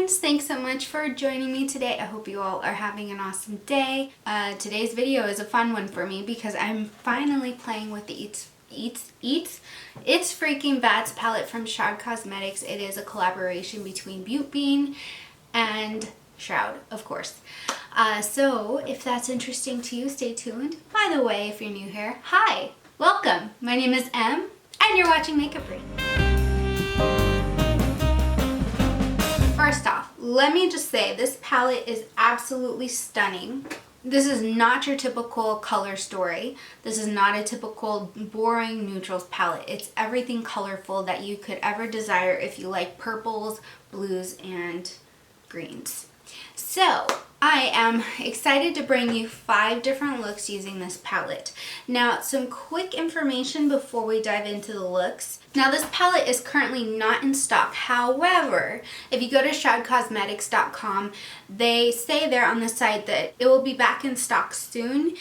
friends, thanks so much for joining me today. I hope you all are having an awesome day. Today's video is a fun one for me because I'm finally playing with the It's Freaking Bats palette from Shroud Cosmetics. It is a collaboration between Beautbean and Shroud, of course. So if that's interesting to you, stay tuned. By the way, if you're new here, hi, welcome. My name is Em and you're watching Makeupry. First off, let me just say this palette is absolutely stunning. This is not your typical color story. This is not a typical boring neutrals palette. It's everything colorful that you could ever desire if you like purples, blues, and greens. So I am excited to bring you 5 different looks using this palette. Now, some quick information before we dive into the looks. Now, this palette is currently not in stock. However, if you go to shroudcosmetics.com, they say there on the site that it will be back in stock soon.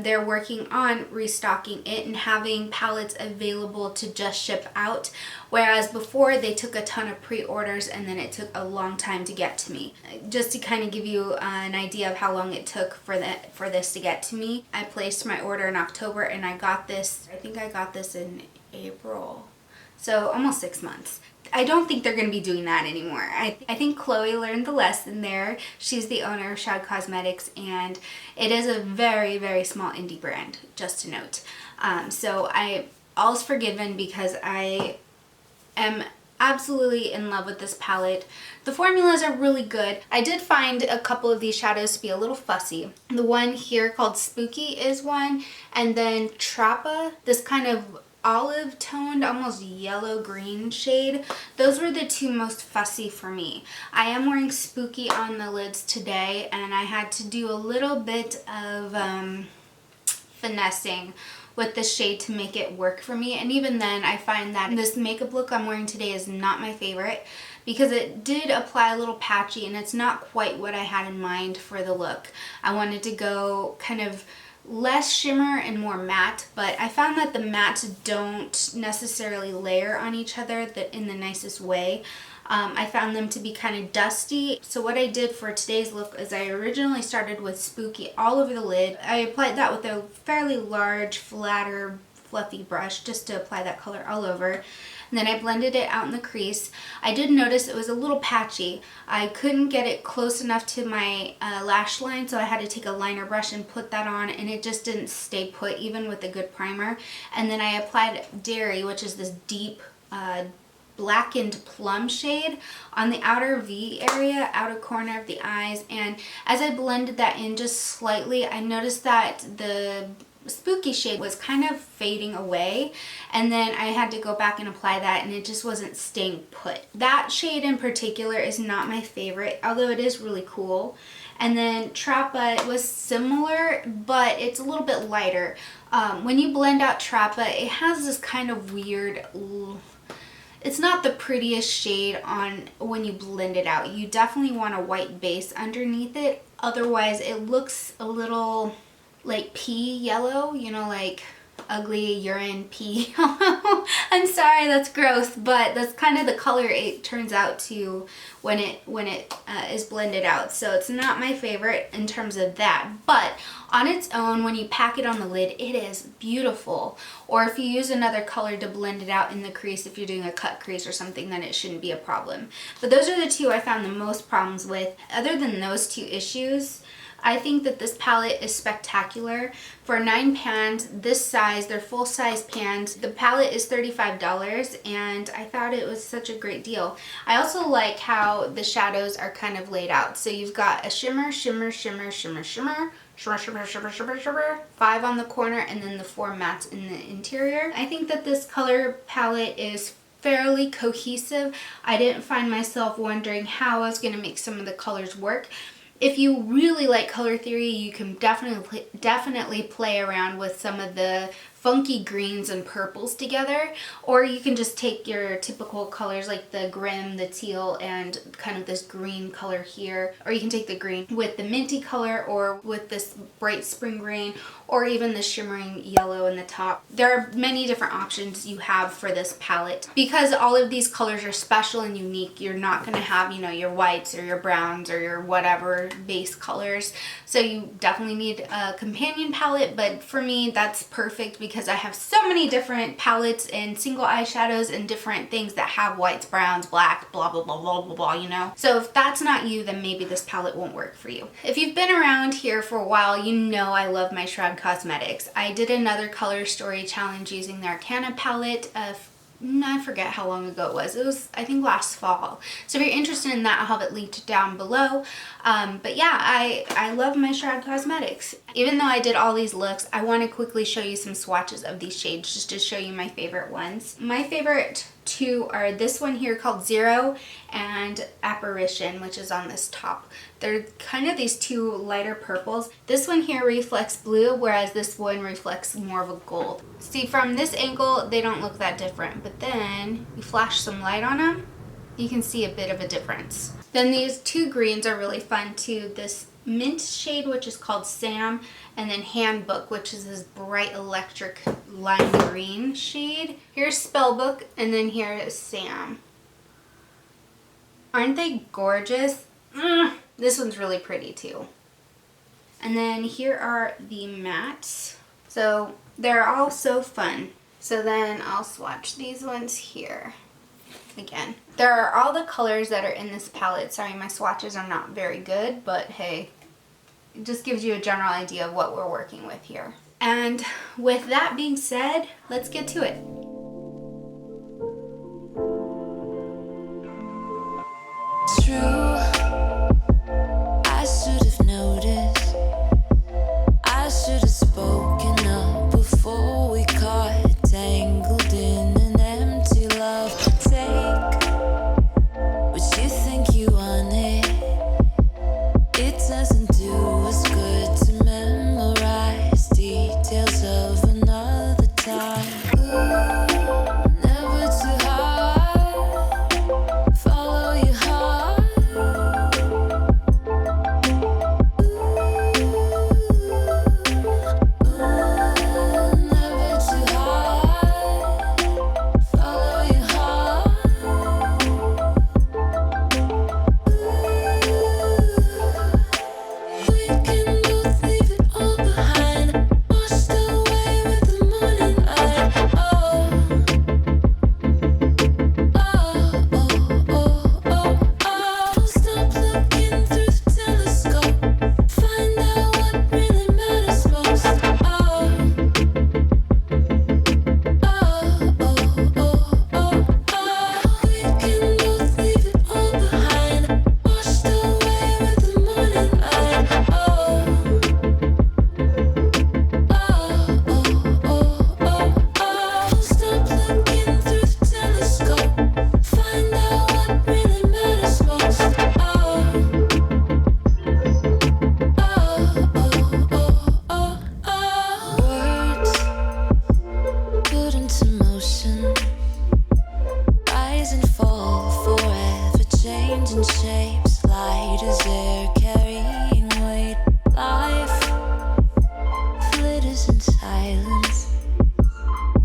They're working on restocking it and having palettes available to just ship out. Whereas before, they took a ton of pre-orders and then it took a long time to get to me. Just to kind of give you an idea of how long it took for this to get to me, I placed my order in October and I got this, I think I got this in April, so almost 6 months. I don't think they're going to be doing that anymore. I think Chloe learned the lesson there. She's the owner of Shroud Cosmetics and it is a very, very small indie brand, just to note. So all's forgiven because I am absolutely in love with this palette. The formulas are really good. I did find a couple of these shadows to be a little fussy. The one here called Spooky is one, and then Trappa, this kind of olive toned, almost yellow green shade. Those were the 2 most fussy for me. I am wearing Spooky on the lids today and I had to do a little bit of finessing with the shade to make it work for me, and even then I find that this makeup look I'm wearing today is not my favorite because it did apply a little patchy and it's not quite what I had in mind for the look. I wanted to go kind of less shimmer and more matte, but I found that the mattes don't necessarily layer on each other in the nicest way. I found them to be kind of dusty. So what I did for today's look is I originally started with Spooky all over the lid. I applied that with a fairly large, flatter, fluffy brush just to apply that color all over. And then I blended it out in the crease. I did notice it was a little patchy. I couldn't get it close enough to my lash line, so I had to take a liner brush and put that on, and it just didn't stay put even with a good primer. And then I applied Dairy, which is this deep blackened plum shade on the outer V area, outer corner of the eyes, and as I blended that in just slightly, I noticed that the Spooky shade was kind of fading away, and then I had to go back and apply that and it just wasn't staying put. That shade in particular is not my favorite, although it is really cool. And then Trappa was similar, but it's a little bit lighter. When you blend out Trappa, it has this kind of weird, it's not the prettiest shade on when you blend it out. You definitely want a white base underneath it, otherwise it looks a little like pea yellow, you know, like ugly urine pea. I'm sorry, that's gross, but that's kind of the color it turns out to when it is blended out. So it's not my favorite in terms of that, but on its own, when you pack it on the lid, it is beautiful. Or if you use another color to blend it out in the crease, if you're doing a cut crease or something, then it shouldn't be a problem. But those are the 2 I found the most problems with. Other than those 2 issues, I think that this palette is spectacular. For 9 pans, this size, they're full-size pans. The palette is $35 and I thought it was such a great deal. I also like how the shadows are kind of laid out. So you've got a shimmer, shimmer, shimmer, shimmer, shimmer, shimmer, shimmer, shimmer, shimmer, shimmer, 5 on the corner, and then the 4 mattes in the interior. I think that this color palette is fairly cohesive. I didn't find myself wondering how I was going to make some of the colors work. If you really like color theory, you can definitely play around with some of the funky greens and purples together, or you can just take your typical colors like the grim, the teal, and kind of this green color here, or you can take the green with the minty color or with this bright spring green, or even the shimmering yellow in the top. There are many different options you have for this palette. Because all of these colors are special and unique, you're not going to have, you know, your whites or your browns or your whatever base colors. So you definitely need a companion palette, but for me that's perfect because I have so many different palettes and single eyeshadows and different things that have whites, browns, black, blah, blah, blah, blah, blah, blah, you know? So if that's not you, then maybe this palette won't work for you. If you've been around here for a while, you know I love my Shroud Cosmetics. I did another color story challenge using their Arcana palette I forget how long ago it was. It was, I think, last fall. So if you're interested in that, I'll have it linked down below. But yeah, I love my Shroud Cosmetics. Even though I did all these looks, I want to quickly show you some swatches of these shades just to show you my favorite ones. My favorite two are this one here called Zero and Apparition, which is on this top. They're kind of these two lighter purples. This one here reflects blue, whereas this one reflects more of a gold. See, from this angle, they don't look that different, but then you flash some light on them, you can see a bit of a difference. Then these two greens are really fun too. This mint shade, which is called Sam, and then Handbook, which is this bright electric lime green shade. Here's Spellbook, and then here is Sam. Aren't they gorgeous? This one's really pretty too. And then here are the mattes. So they're all so fun. So then I'll swatch these ones here. Again, there are all the colors that are in this palette. Sorry, my swatches are not very good, but hey, it just gives you a general idea of what we're working with here. And with that being said, let's get to it. It's true, I should have noticed. I should have spoken up before we got tangled in an empty love. Take what you think you wanted. It doesn't do us good to memorize details of another time. Ooh, never too hard. Follow your heart. Never too hard. Follow your heart. We can both leave it all behind, washed away with the morning light. Oh, oh, oh, oh, oh, oh. Stop looking through the telescope. Find out what really matters most. Oh, oh, oh, oh, oh. We can both leave it all behind, washed away with the morning light. Oh, oh, oh, oh. Stop looking through the telescope. Find out what really matters most. Oh, oh, oh, oh. Words put into motion, rise and fall, forever changing shapes, light as air carrying weight. Life flitters in silence.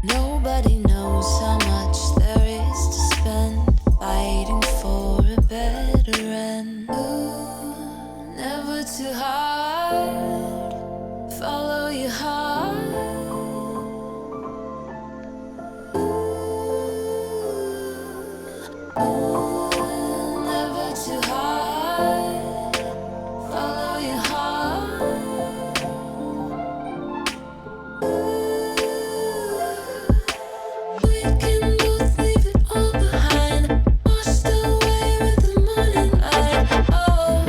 Nobody knows how much there is to spend fighting for a better end. Ooh, never too hard. Follow your heart. Ooh, never too hard. Follow your heart. We can both leave it all behind, washed away with the morning light. Oh,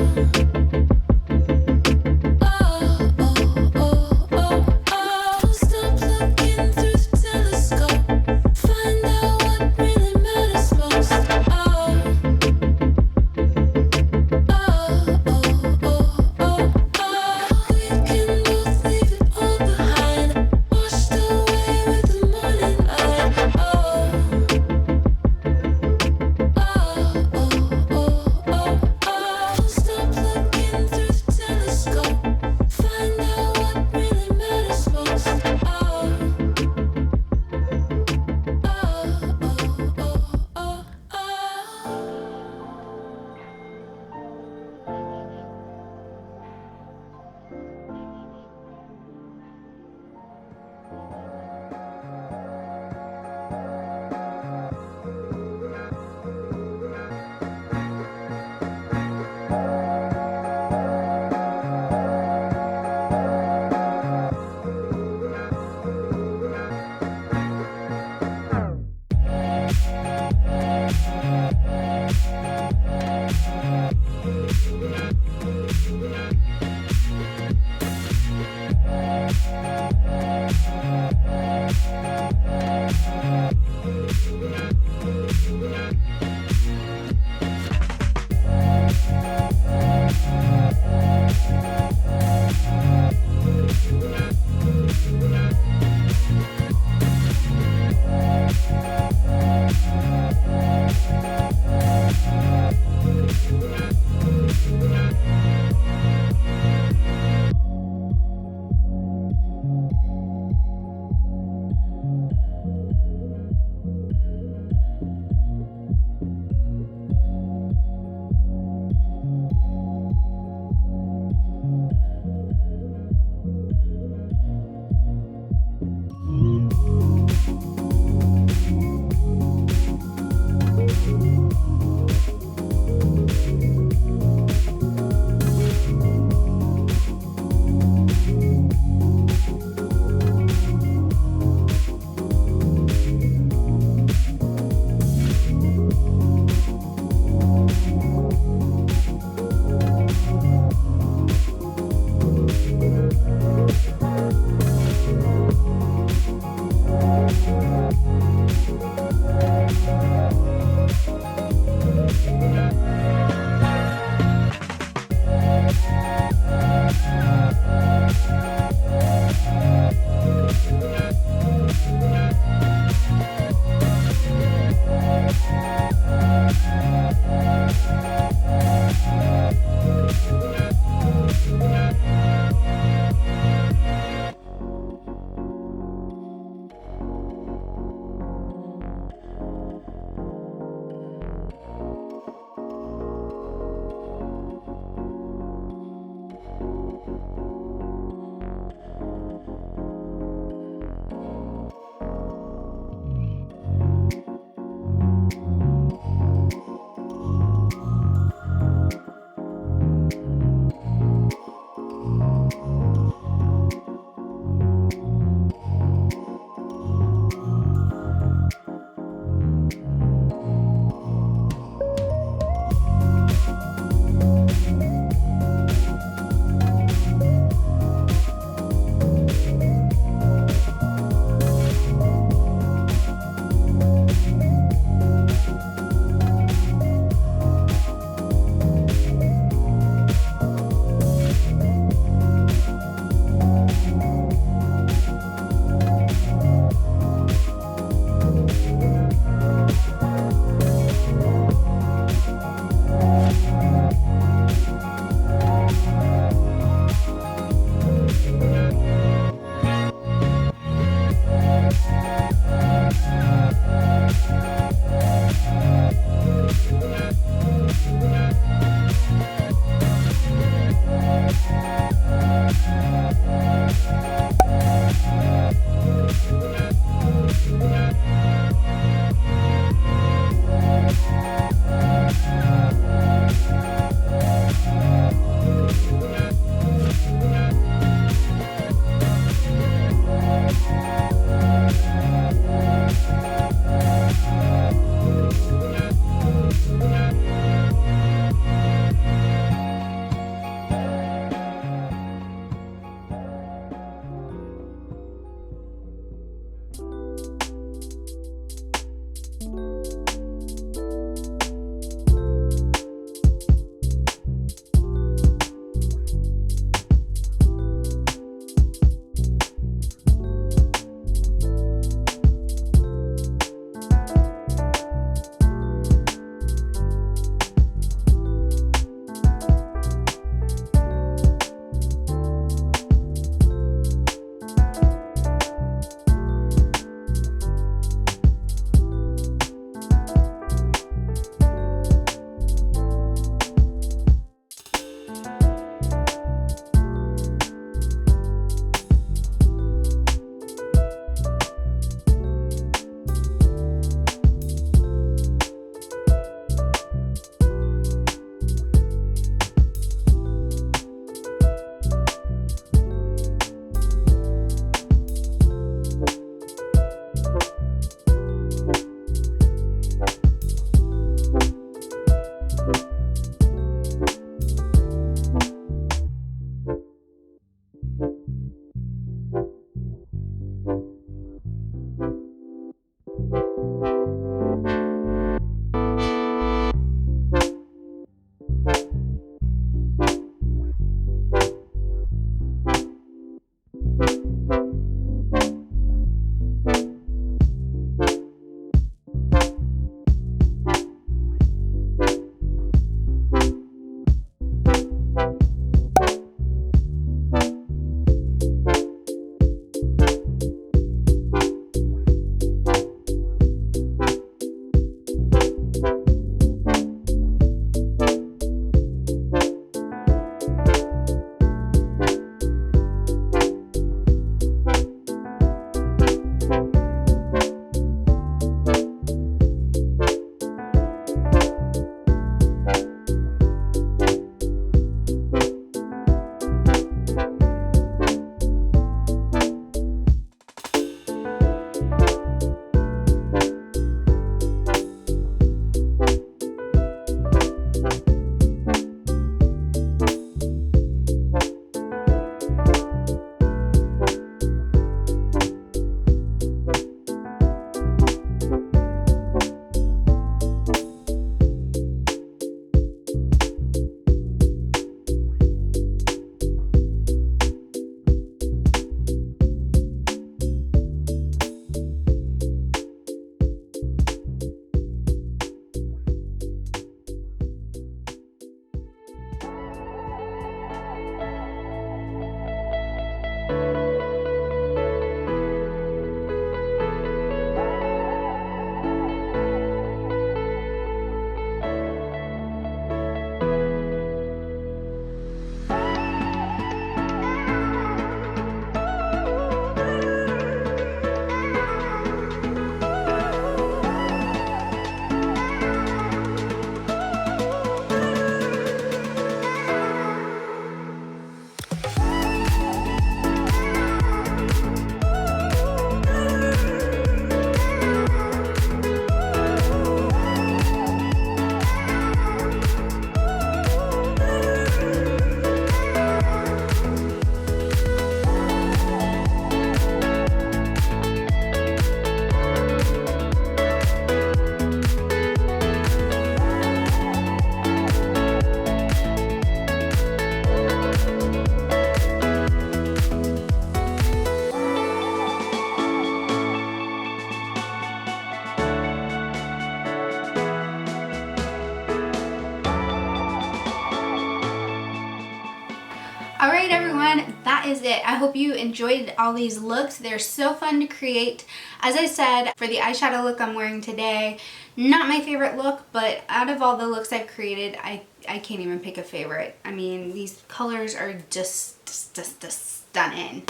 Alright everyone, that is it. I hope you enjoyed all these looks. They're so fun to create. As I said, for the eyeshadow look I'm wearing today, not my favorite look, but out of all the looks I've created, I can't even pick a favorite. I mean, these colors are just stunning.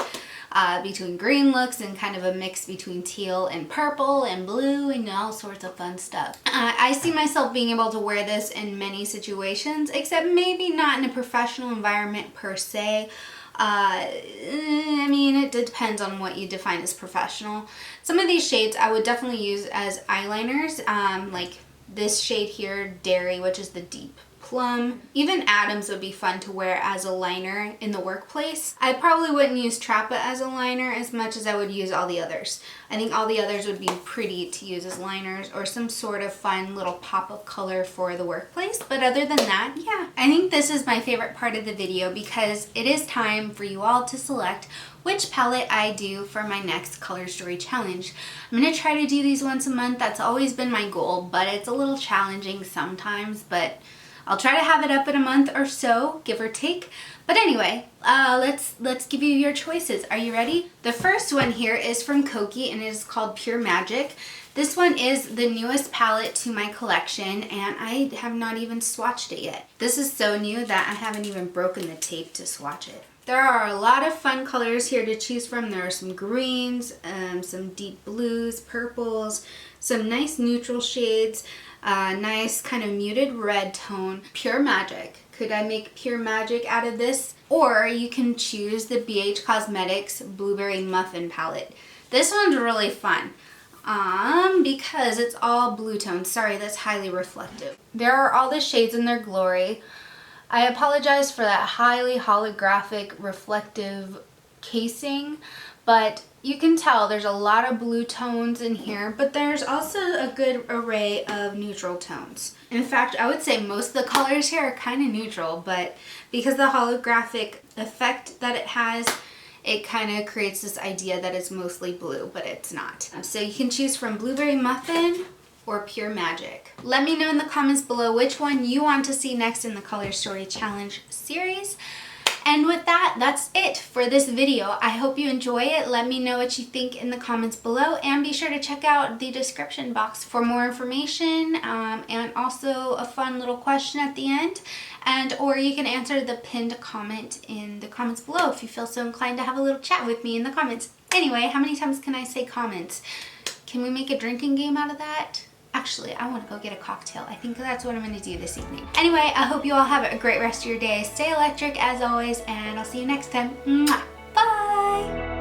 Between green looks and kind of a mix between teal and purple and blue and all sorts of fun stuff. I see myself being able to wear this in many situations, except maybe not in a professional environment per se. I mean, it depends on what you define as professional. Some of these shades I would definitely use as eyeliners, like this shade here, Dairy, which is the deep plum. Even Adams would be fun to wear as a liner in the workplace. I probably wouldn't use Trappa as a liner as much as I would use all the others. I think all the others would be pretty to use as liners or some sort of fun little pop of color for the workplace. But other than that, yeah. I think this is my favorite part of the video because it is time for you all to select which palette I do for my next color story challenge. I'm going to try to do these once a month. That's always been my goal, but it's a little challenging sometimes, but I'll try to have it up in a month or so, give or take. But anyway, let's give you your choices. Are you ready? The first one here is from Koki and it is called Pure Magic. This one is the newest palette to my collection and I have not even swatched it yet. This is so new that I haven't even broken the tape to swatch it. There are a lot of fun colors here to choose from. There are some greens, some deep blues, purples, some nice neutral shades, nice kind of muted red tone. Pure Magic. Could I make Pure Magic out of this? Or you can choose the BH Cosmetics Blueberry Muffin palette. This one's really fun because it's all blue tones. Sorry, that's highly reflective. There are all the shades in their glory. I apologize for that highly holographic reflective casing, but you can tell there's a lot of blue tones in here, but there's also a good array of neutral tones. In fact, I would say most of the colors here are kind of neutral, but because the holographic effect that it has, it kind of creates this idea that it's mostly blue, but it's not. So you can choose from Blueberry Muffin or Pure Magic. Let me know in the comments below which one you want to see next in the Color Story Challenge series. And with that, that's it for this video. I hope you enjoy it. Let me know what you think in the comments below and be sure to check out the description box for more information and also a fun little question at the end. Or you can answer the pinned comment in the comments below if you feel so inclined to have a little chat with me in the comments. Anyway, how many times can I say comments? Can we make a drinking game out of that? Actually, I want to go get a cocktail. I think that's what I'm going to do this evening. Anyway, I hope you all have a great rest of your day. Stay electric as always, and I'll see you next time. Mwah! Bye!